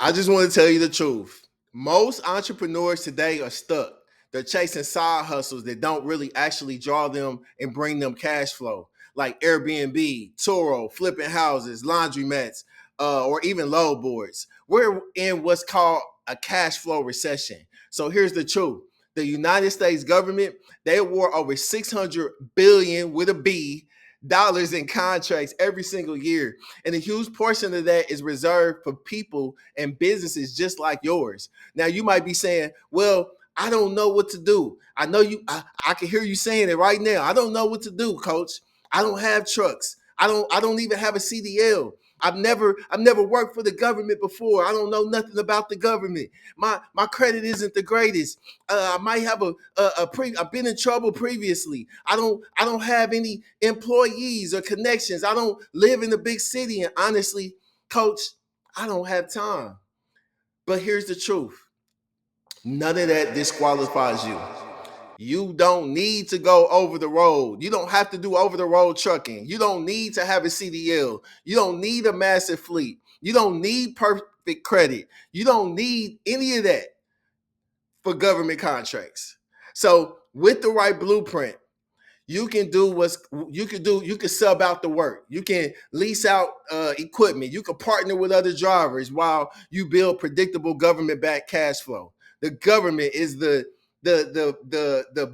I just want to tell you the truth. Most entrepreneurs today are stuck. They're chasing side hustles that don't really actually draw them and bring them cash flow, like Airbnb, Turo, flipping houses, laundromats, or even load boards. We're in what's called a cash flow recession. So here's the truth. The United States government, they award over 600 billion with a B dollars in contracts every single year. And a huge portion of that is reserved for people and businesses just like yours. Now, you might be saying, well, I don't know what to do. I know I can hear you saying it right now. I don't know what to do, coach. I don't have trucks. I don't even have a CDL. I've never worked for the government before. I don't know nothing about the government. My credit isn't the greatest. I might have I've been in trouble previously. I don't have any employees or connections. I don't live in a big city. And honestly, coach, I don't have time. But here's the truth. None of that disqualifies you. You don't need to go over the road. You don't have to do over the road trucking. You don't need to have a CDL. You don't need a massive fleet. You don't need perfect credit. You don't need any of that for government contracts. So with the right blueprint, you can do what's you can do. You can sub out the work. You can lease out equipment. You can partner with other drivers while you build predictable government-backed cash flow. The government is the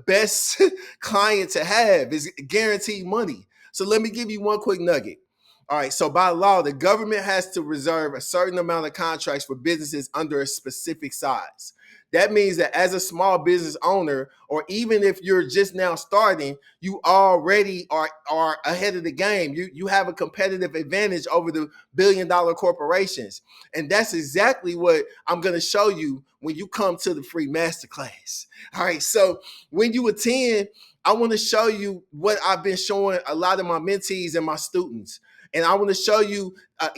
best client to have. Is guaranteed money. So let me give you one quick nugget. All right. So by law, the government has to reserve a certain amount of contracts for businesses under a specific size. That means that as a small business owner, or even if you're just now starting, you already are ahead of the game. You have a competitive advantage over the billion-dollar corporations. And that's exactly what I'm going to show you when you come to the free masterclass. All right. So when you attend, I want to show you what I've been showing a lot of my mentees and my students. And I want to show you,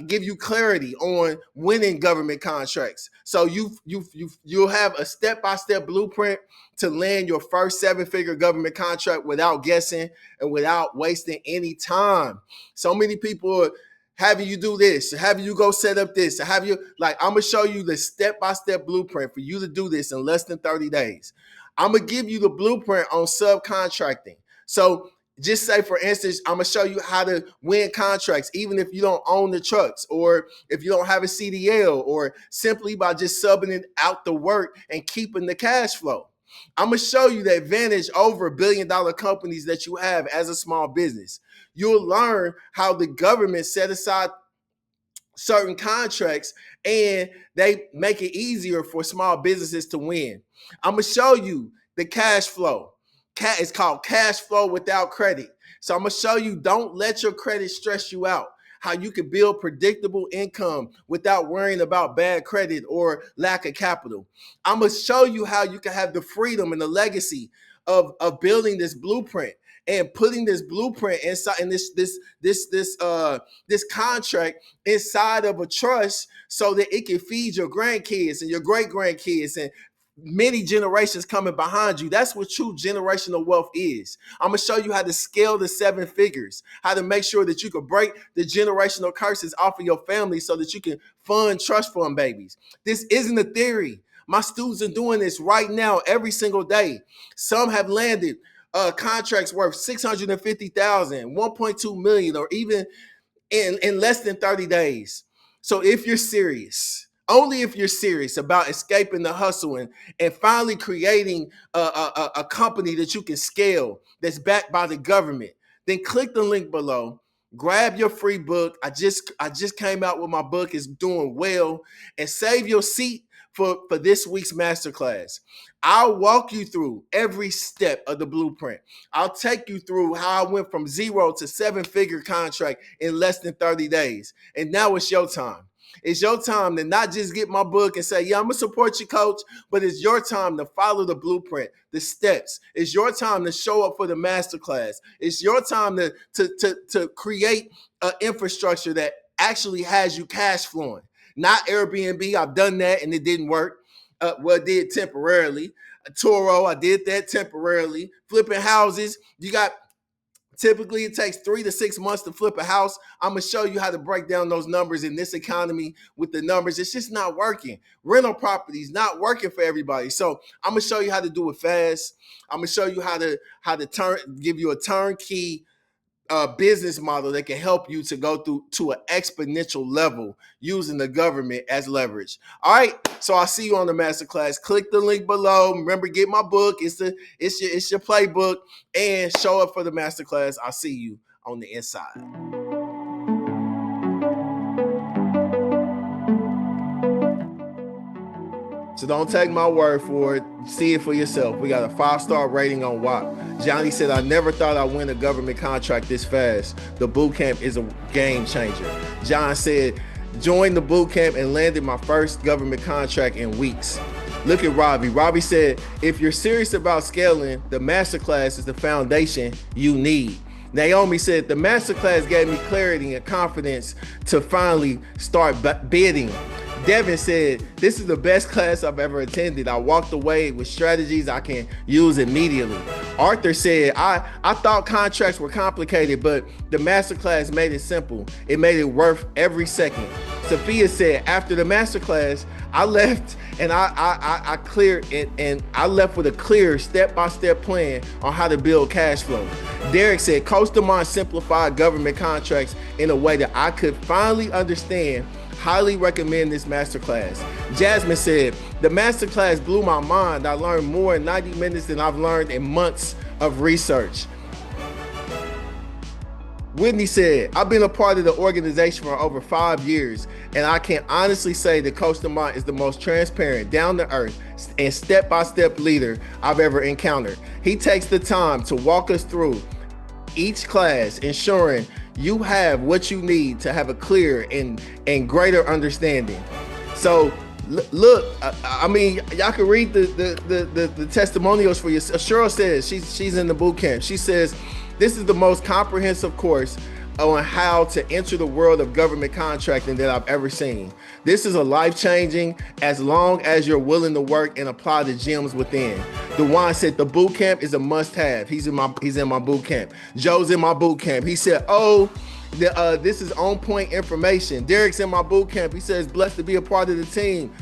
give you clarity on winning government contracts. So you'll have a step-by-step blueprint to land your first seven-figure government contract without guessing and without wasting any time. So many people are having you do this, having you go set up this, have you I'm gonna show you the step-by-step blueprint for you to do this in less than 30 days. I'm gonna give you the blueprint on subcontracting. So just say, for instance, I'm gonna show you how to win contracts, even if you don't own the trucks, or if you don't have a CDL, or simply by just subbing it out the work and keeping the cash flow. I'm gonna show you the advantage over billion-dollar companies that you have as a small business. You'll learn how the government set aside certain contracts and they make it easier for small businesses to win. I'm gonna show you the cash flow. It's called cash flow without credit. So I'm gonna show you, don't let your credit stress you out. How you can build predictable income without worrying about bad credit or lack of capital. I'm gonna show you how you can have the freedom and the legacy of building this blueprint and putting this blueprint inside and this contract inside of a trust so that it can feed your grandkids and your great grandkids and many generations coming behind you. That's what true generational wealth is. I'm gonna show you how to scale the seven figures, how to make sure that you can break the generational curses off of your family so that you can fund trust fund babies. This isn't a theory. My students are doing this right now every single day. Some have landed contracts worth 650,000, 1.2 million, or even in less than 30 days. So if you're serious, only if you're serious about escaping the hustle and finally creating a company that you can scale that's backed by the government, then click the link below. Grab your free book. I just came out with my book. It's doing well. And save your seat for this week's masterclass. I'll walk you through every step of the blueprint. I'll take you through how I went from 0 to 7-figure contract in less than 30 days. And now it's your time. It's your time to not just get my book and say, yeah, I'm going to support you, coach, but it's your time to follow the blueprint, the steps. It's your time to show up for the masterclass. It's your time to create an infrastructure that actually has you cash flowing. Not Airbnb. I've done that and it didn't work. It did temporarily. Turo, I did that temporarily. Flipping houses, you got Typically, it takes 3 to 6 months to flip a house. I'm going to show you how to break down those numbers in this economy with the numbers. It's just not working. Rental properties not working for everybody. So I'm going to show you how to do it fast. I'm going to show you how to give you a turnkey business model that can help you to go through to an exponential level using the government as leverage. All right, so I'll see you on the masterclass. Click the link below. Remember, get my book. It's your playbook, and show up for the masterclass. I'll see you on the inside. So don't take my word for it. See it for yourself. We got a 5-star rating on WAP. Johnny said, I never thought I'd win a government contract this fast. The boot camp is a game changer. John said, joined the boot camp and landed my first government contract in weeks. Look at Robbie. Robbie said, if you're serious about scaling, the masterclass is the foundation you need. Naomi said, the masterclass gave me clarity and confidence to finally start bidding. Devin said, this is the best class I've ever attended. I walked away with strategies I can use immediately. Arthur said, I thought contracts were complicated, but the masterclass made it simple. It made it worth every second. Sophia said, after the masterclass, I left and I cleared it, and I left with a clear step-by-step plan on how to build cash flow. Derek said, Coach DeMond simplified government contracts in a way that I could finally understand. Highly recommend this masterclass. Jasmine said, the masterclass blew my mind. I learned more in 90 minutes than I've learned in months of research. Whitney said, I've been a part of the organization for over 5 years, and I can honestly say that Coach DeMont is the most transparent, down-to-earth, and step-by-step leader I've ever encountered. He takes the time to walk us through each class, ensuring you have what you need to have a clear and greater understanding. So look, I mean, y'all can read the testimonials for you. Cheryl says she's in the boot camp. She says, this is the most comprehensive course on how to enter the world of government contracting that I've ever seen. This is a life-changing as long as you're willing to work and apply the gems within. DeJuan said the boot camp is a must-have. He's in my boot camp. Joe's in my boot camp. He said, this is on-point information. Derek's in my boot camp. He says, blessed to be a part of the team.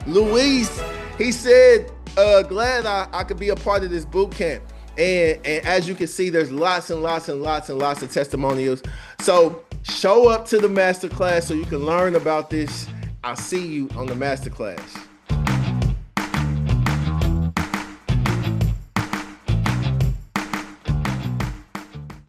Luis, he said, glad I could be a part of this boot camp. And as you can see, there's lots and lots of testimonials. So show up to the masterclass so you can learn about this. I'll see you on the masterclass.